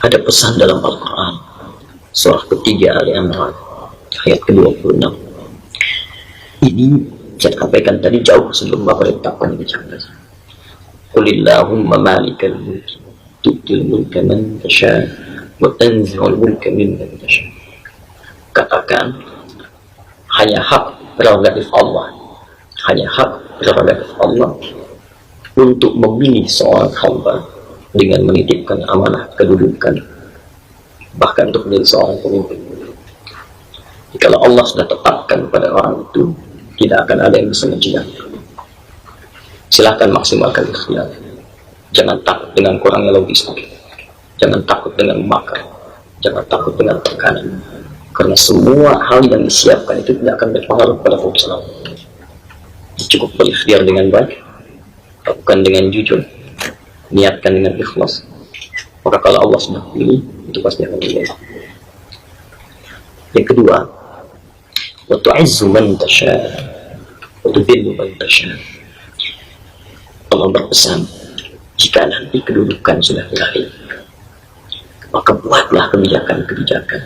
Ada pesan dalam Al-Quran surah ketiga Al-Imran ayat ke-26. Ini saya sampaikan tadi jauh sebelum Bapak letakkan di channel. Qulillahumma malikal mulki tu'til mulka man tasha wa tanzi'ul mulka mimman tasha. Katakan, hanya hak prerogatif Allah, hanya hak prerogatif Allah untuk memilih seorang hamba dengan menitipkan amanah kedudukan, bahkan untuk menjadi seorang pemimpin. Jika Allah sudah tetapkan pada orang itu, tidak akan ada yang bisa mencegah. Silahkan maksimalkan ikhtiar. Jangan takut dengan kurangnya logistik, jangan takut dengan makar, jangan takut dengan tekanan, karena semua hal yang disiapkan itu tidak akan berpengaruh pada fokus Allah. Cukup berikhtiar dengan baik, lakukan dengan jujur, niatkan dengan ikhlas, maka kalau Allah sudah pilih, itu pasti akan terjadi. Yang kedua, wa tu'izzu man tasha wa tudhillu man tasha. Allah berpesan, jika nanti kedudukan sudah berakhir, maka buatlah kebijakan-kebijakan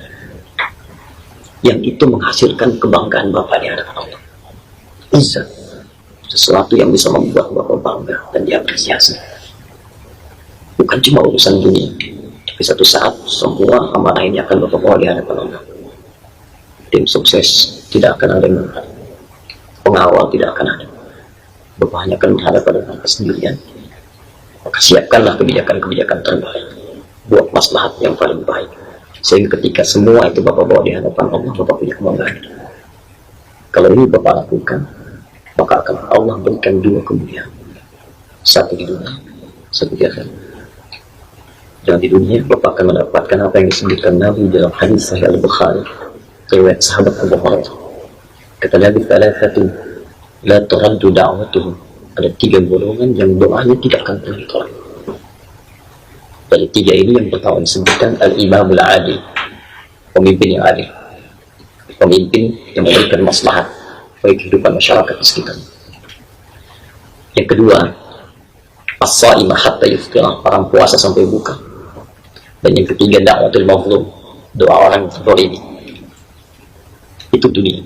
yang itu menghasilkan kebanggaan Bapak di hadapan Allah. Izzah, sesuatu yang bisa membuat Bapak bangga dan diapresiasi. Bukan cuma urusan dunia, tapi satu saat semua amanah ini akan Bapak bawa di hadapan Allah. Tim sukses tidak akan ada yang menghadap, pengawal tidak akan ada, Bapak hanya akan menghadap pada Bapak sendirian. Maka siapkanlah kebijakan-kebijakan terbaik, buat maslahat yang paling baik, sehingga ketika semua itu Bapak bawa di hadapan Allah, Bapak punya kebanggaan. Kalau ini Bapak lakukan, maka akan Allah berikan dua kemuliaan, satu di dunia, satu di akhirat. Dan di dunia Bapak akan mendapatkan apa yang disebutkan Nabi dalam hadis Sahih Al-Bukhari, riwayat sahabat Abu Hurairah. Kata Nabi, "Thalathatu la turaddu da'watuhum." Ada tiga golongan yang doanya tidak akan pernah ditolak. Dari tiga ini yang pertama disebutkan al-imamul adil, pemimpin yang adil, pemimpin yang memberikan maslahat bagi kehidupan masyarakat di sekitar. Yang kedua, as-sa'imah hatta yuftirah, orang puasa sampai buka. Dan yang ketiga, da'watul mazlum, doa orang yang terzalimi. Itu dunia.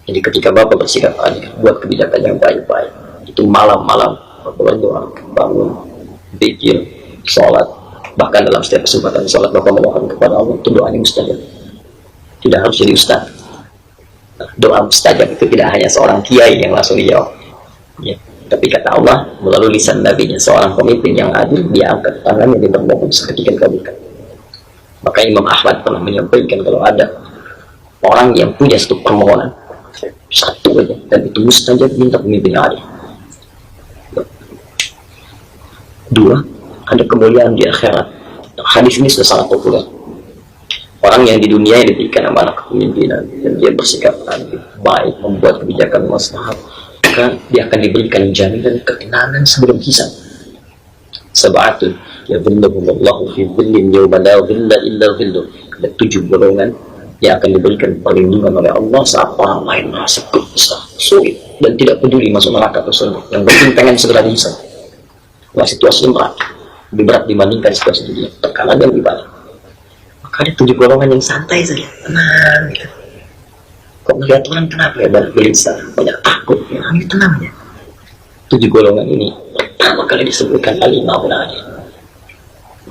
Jadi ketika Bapak bersikap adil, buat kebijakan yang baik-baik, itu malam-malam Bapak berdoa, bangun, zikir, sholat, bahkan dalam setiap kesempatan sholat Bapak memohon kepada Allah, itu doanya mustajab. Tidak harus jadi ustaz. Doa mustajab itu tidak hanya seorang kiai yang langsung dijawab, ya. Tapi kata Allah melalui lisan nabinya, seorang pemimpin yang adil, dia angkat tangannya, dia bermohon seketika dikabulkan. Maka Imam Ahmad pernah menyampaikan, kalau ada orang yang punya satu permohonan satu aja dan itu mustajab, minta pemimpin yang adil. Dua, ada kemuliaan di akhirat. Hadis ini sudah sangat populer. Orang yang di dunia yang diberikan amanah kepemimpinan dan dia bersikap adil, baik, membuat kebijakan maslahat, maka dia akan diberikan jaminan ketenangan sebelum hisab. Sab'atun yadhilluhumullahu fi dhillin yawma la dhilla illa dhilluh. Ada 7 golongan yang akan diberikan perlindungan oleh Allah saat orang lain merasa susah, sulit, dan tidak peduli masuk neraka atau surga. Yang penting pengen segera dihisab. Wah, situasi berat, lebih berat dibandingkan situasi dunia, tekanan dan ibadah. Maka ada 7 golongan yang santai saja, tenang gitu. Kok melihat orang kenapa ya banyak gelisah, banyak takut, ya ini tenang aja. 7 golongan ini pertama kali disebutkan al-imamul adil,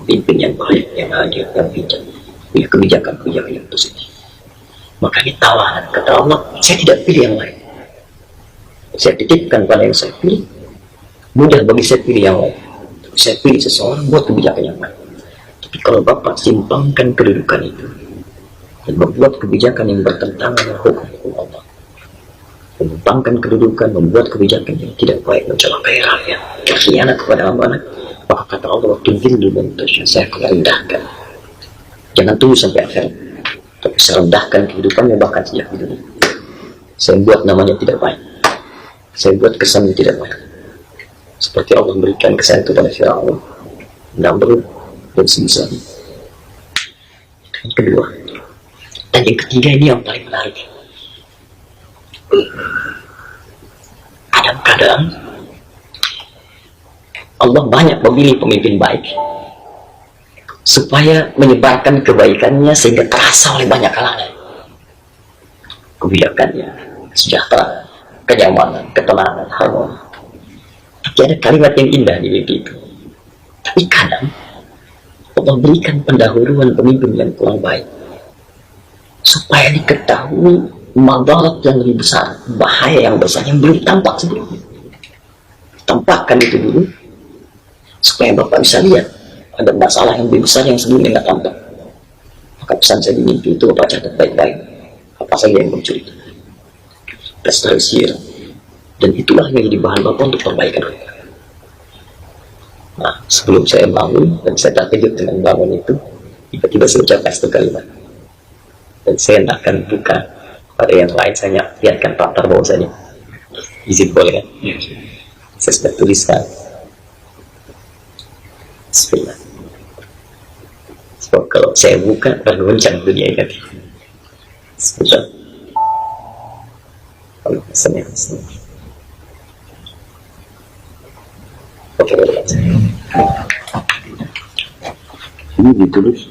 pemimpin yang baik, yang adil, yang bijak, punya kebijakan-kebijakan yang positif. Maka ini tawaran, kata Allah, saya tidak pilih yang lain, saya titipkan pada yang saya pilih. Mudah bagi saya pilih yang lain, tapi saya pilih seseorang buat kebijakan yang baik. Tapi kalau Bapak simpangkan kedudukan itu dan membuat kebijakan yang bertentangan dengan hukum Allah, menyimpangkan kedudukan, membuat kebijakan yang tidak baik, mencelakai rakyat, berkhianat kepada amanah, maka kata Allah, waktu dulu saya akan rendahkan. Jangan tunggu sampai akhir, tapi saya rendahkan kehidupannya bahkan sejak di dunia. Saya buat namanya tidak baik, saya buat kesannya tidak baik. Seperti Allah memberikan kesan kepada Fir'aun, Namrud, dan semisal. Yang kedua, dan yang ketiga ini yang paling menarik. Kadang-kadang Allah banyak memilih pemimpin baik, supaya menyebarkan kebaikannya sehingga terasa oleh banyak kalangan. Kebijakannya, kesejahteraan, kenyamanan, ketenangan, harmoni. Tapi ada kalimat yang indah di mimpi itu. Tapi kadang Allah berikan pendahuluan pemimpin yang kurang baik supaya diketahui madarat yang lebih besar, bahaya yang besar yang belum tampak sebelumnya. Tampakkan itu dulu supaya Bapak bisa lihat ada masalah yang lebih besar yang sebelumnya nggak tampak. Maka pesan saya di mimpi itu Bapak catat baik-baik apa saja yang muncul itu. Restorisir. Dan itulah yang jadi bahan Bapak untuk perbaikan mereka. Nah, sebelum saya bangun dan saya terkejut dengan bangun itu, tiba-tiba saya ucapkan satu kalimat. Dan saya tidak akan buka pada yang lain, saya lihatkan faktor bahwasanya. Izin boleh kan? Saya sudah tuliskan. Bismillah. Sebab kalau saya buka bergoncang dunia ini. Bismillah. Kalau saya oke, ini ditulis